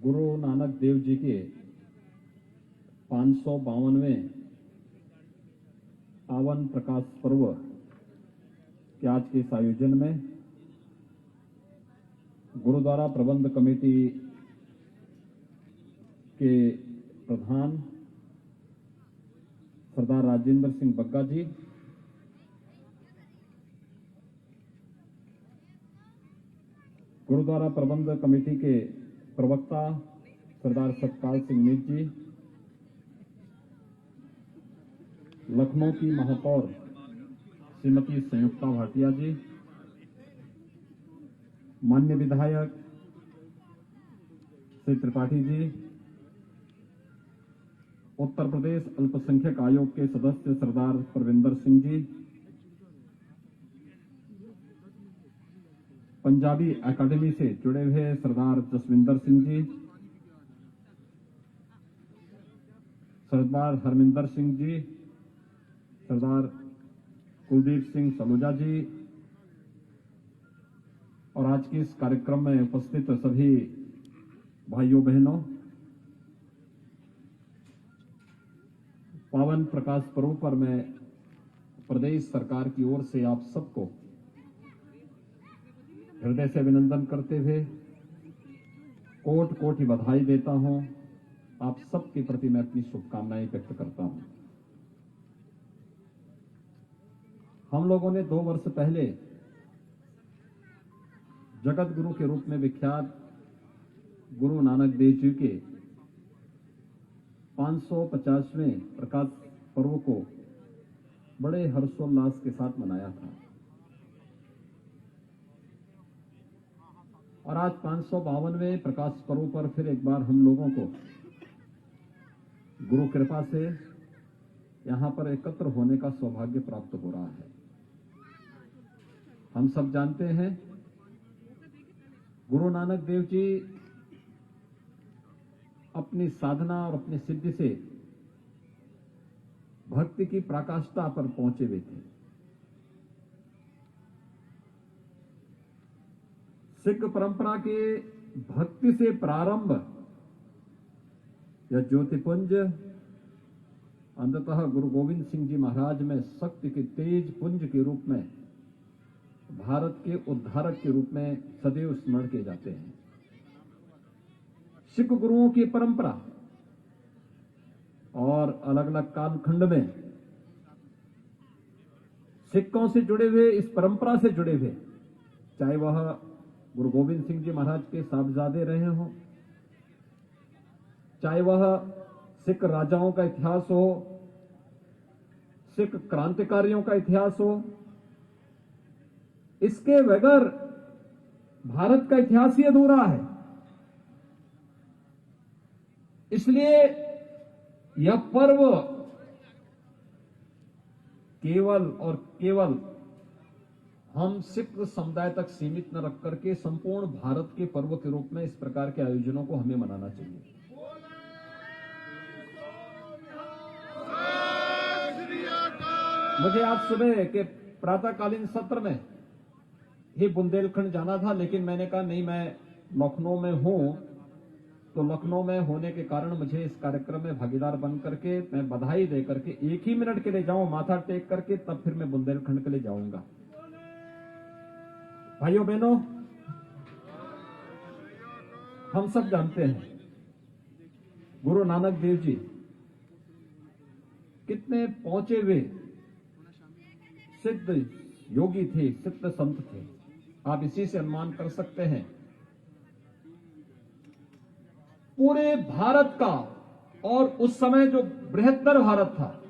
गुरु नानक देव जी के 552वें पावन प्रकाश पर्व के आज के इस आयोजन में गुरुद्वारा प्रबंध कमेटी के प्रधान सरदार राजेंद्र सिंह बग्गा जी, गुरुद्वारा प्रबंध कमेटी के प्रवक्ता सरदार सतपाल सिंह मीत जी, लखनऊ की महापौर श्रीमती संयुक्ता भाटिया जी, माननीय विधायक श्री त्रिपाठी जी, उत्तर प्रदेश अल्पसंख्यक आयोग के सदस्य सरदार परविंदर सिंह जी, पंजाबी एकेडमी से जुड़े हुए सरदार जसविंदर सिंह जी, सरदार हरमिंदर सिंह जी, सरदार कुलदीप सिंह सलूजा जी और आज के इस कार्यक्रम में उपस्थित सभी भाइयों बहनों, पावन प्रकाश पर्व पर मैं प्रदेश सरकार की ओर से आप सबको हृदय से अभिनंदन करते हुए कोटि कोटि बधाई देता हूं। आप सबके प्रति मैं अपनी शुभकामनाएं व्यक्त करता हूं। हम लोगों ने 2 वर्ष पहले जगत गुरु के रूप में विख्यात गुरु नानक देव जी के 550वें प्रकाश पर्व को बड़े हर्षोल्लास के साथ मनाया था और आज 552वें प्रकाश पर्व पर फिर एक बार हम लोगों को गुरु कृपा से यहां पर एकत्र होने का सौभाग्य प्राप्त हो रहा है। हम सब जानते हैं गुरु नानक देव जी अपनी साधना और अपनी सिद्धि से भक्ति की पराकाष्ठा पर पहुंचे हुए थे। सिख परंपरा के भक्ति से प्रारंभ यह ज्योतिपुंज अंततः गुरु गोविंद सिंह जी महाराज में शक्ति के तेज पुंज के रूप में भारत के उद्धारक के रूप में सदैव स्मरण किए जाते हैं। सिख गुरुओं की परंपरा और अलग अलग कालखंड में सिखों से जुड़े हुए, इस परंपरा से जुड़े हुए, चाहे वह गुरु गोविंद सिंह जी महाराज के साहबजादे रहे हों, चाहे वह सिख राजाओं का इतिहास हो, सिख क्रांतिकारियों का इतिहास हो, इसके बगैर भारत का इतिहास ही अधूरा है। इसलिए यह पर्व केवल और केवल हम सिख समुदाय तक सीमित न रख करके संपूर्ण भारत के पर्व के रूप में इस प्रकार के आयोजनों को हमें मनाना चाहिए। मुझे आज सुबह के प्रातःकालीन सत्र में ही बुंदेलखंड जाना था, लेकिन मैंने कहा नहीं, मैं लखनऊ में हूं, तो लखनऊ में होने के कारण मुझे इस कार्यक्रम में भागीदार बन करके मैं बधाई दे करके 1 ही मिनट के लिए जाऊं, माथा टेक करके, तब फिर मैं बुंदेलखंड के लिए जाऊंगा। भाइयों बहनों, हम सब जानते हैं गुरु नानक देव जी कितने पहुंचे हुए सिद्ध योगी थे, सिद्ध संत थे। आप इसी से अनुमान कर सकते हैं पूरे भारत का, और उस समय जो बृहत्तर भारत था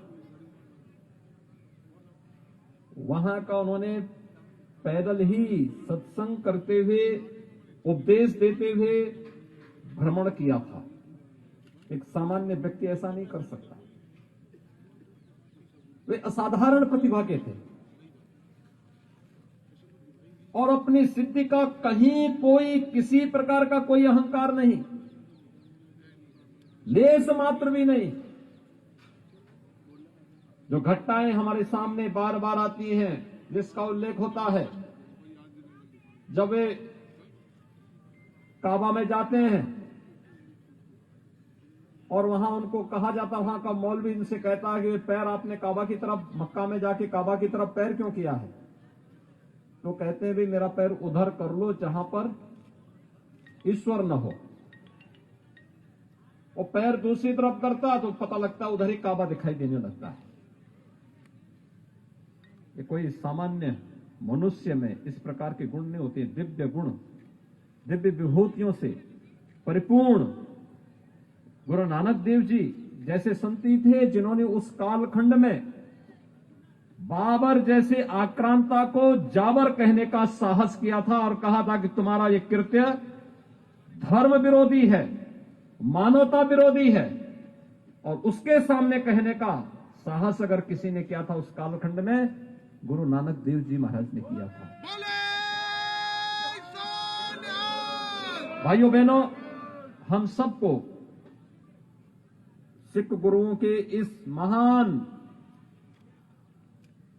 वहां का उन्होंने पैदल ही सत्संग करते हुए, उपदेश देते हुए भ्रमण किया था। एक सामान्य व्यक्ति ऐसा नहीं कर सकता। वे असाधारण प्रतिभा के थे और अपनी सिद्धि का कहीं कोई किसी प्रकार का कोई अहंकार नहीं, लेस मात्र भी नहीं। जो घटनाएं हमारे सामने बार बार आती हैं, जिसका उल्लेख होता है, जब वे काबा में जाते हैं और वहां उनको कहा जाता, वहां का मौलवी इनसे कहता है कि पैर आपने काबा की तरफ, मक्का में जाके काबा की तरफ पैर क्यों किया है? तो कहते हैं भी मेरा पैर उधर कर लो जहां पर ईश्वर न हो। और पैर दूसरी तरफ करता तो पता लगता उधर ही काबा दिखाई देने लगता है। ये कोई सामान्य मनुष्य में इस प्रकार के गुण नहीं होते। दिव्य गुण, दिव्य विभूतियों से परिपूर्ण गुरु नानक देव जी जैसे संती थे, जिन्होंने उस कालखंड में बाबर जैसे आक्रांता को जाबर कहने का साहस किया था और कहा था कि तुम्हारा यह कृत्य धर्म विरोधी है, मानवता विरोधी है। और उसके सामने कहने का साहस अगर किसी ने किया था उस कालखंड में, गुरु नानक देव जी महाराज ने किया था। भाइयों बहनों, हम सबको सिख गुरुओं के इस महान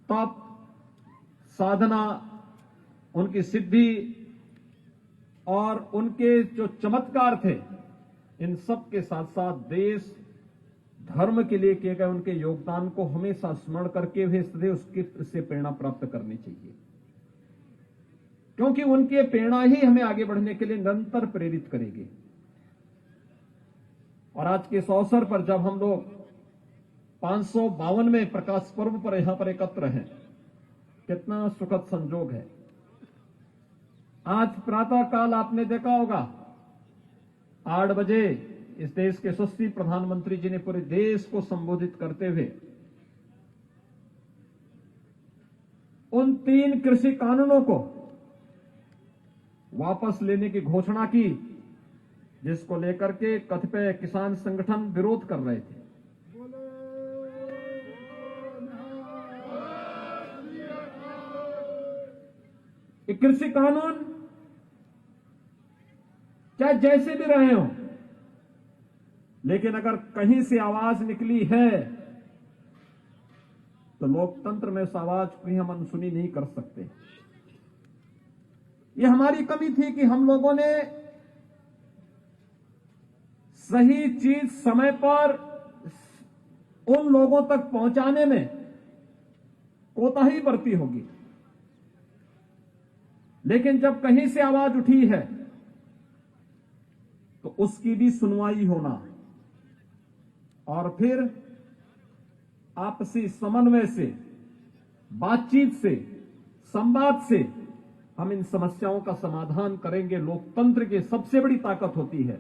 तप, साधना, उनकी सिद्धि और उनके जो चमत्कार थे, इन सब के साथ साथ देश धर्म के लिए किए गए उनके योगदान को हमेशा स्मरण करके हुए सदैव उसकी से प्रेरणा प्राप्त करनी चाहिए, क्योंकि उनकी प्रेरणा ही हमें आगे बढ़ने के लिए निरंतर प्रेरित करेगी। और आज के इस अवसर पर जब हम लोग 552वें प्रकाश पर्व पर यहां पर एकत्र हैं, कितना सुखद संजोग है। आज प्रातः काल आपने देखा होगा 8 बजे इस देश के यशस्वी प्रधानमंत्री जी ने पूरे देश को संबोधित करते हुए उन 3 कृषि कानूनों को वापस लेने की घोषणा की, जिसको लेकर के कतिपय किसान संगठन विरोध कर रहे थे। ये कृषि कानून चाहे जैसे भी रहे हों, लेकिन अगर कहीं से आवाज निकली है तो लोकतंत्र में उस आवाज को ही हम अनसुनी नहीं कर सकते। ये हमारी कमी थी कि हम लोगों ने सही चीज समय पर उन लोगों तक पहुंचाने में कोताही बरती होगी। लेकिन जब कहीं से आवाज उठी है तो उसकी भी सुनवाई होना और फिर आपसी समन्वय से, बातचीत से, संवाद से हम इन समस्याओं का समाधान करेंगे। लोकतंत्र की सबसे बड़ी ताकत होती है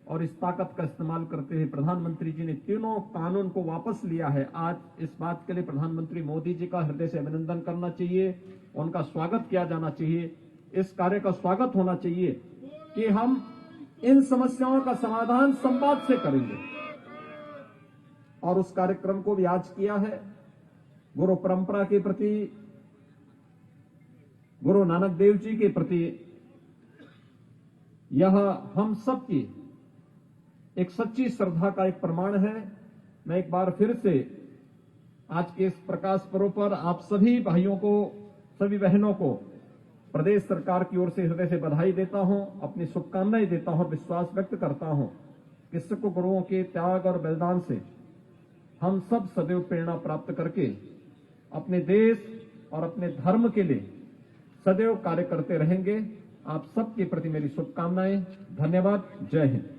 और इस ताकत का इस्तेमाल करते हुए प्रधानमंत्री जी ने तीनों कानून को वापस लिया है। आज इस बात के लिए प्रधानमंत्री मोदी जी का हृदय से अभिनंदन करना चाहिए, उनका स्वागत किया जाना चाहिए। इस कार्य का स्वागत होना चाहिए कि हम इन समस्याओं का समाधान संवाद से करेंगे। और उस कार्यक्रम को भी आज किया है। गुरु परंपरा के प्रति, गुरु नानक देव जी के प्रति यह हम सब की एक सच्ची श्रद्धा का एक प्रमाण है। मैं एक बार फिर से आज के इस प्रकाश पर्व पर आप सभी भाइयों को, सभी बहनों को प्रदेश सरकार की ओर से हृदय से बधाई देता हूं, अपनी शुभकामनाएं देता हूं और विश्वास व्यक्त करता हूं कि सिख गुरुओं के त्याग और बलिदान से हम सब सदैव प्रेरणा प्राप्त करके अपने देश और अपने धर्म के लिए सदैव कार्य करते रहेंगे। आप सबके प्रति मेरी शुभकामनाएं। धन्यवाद। जय हिंद।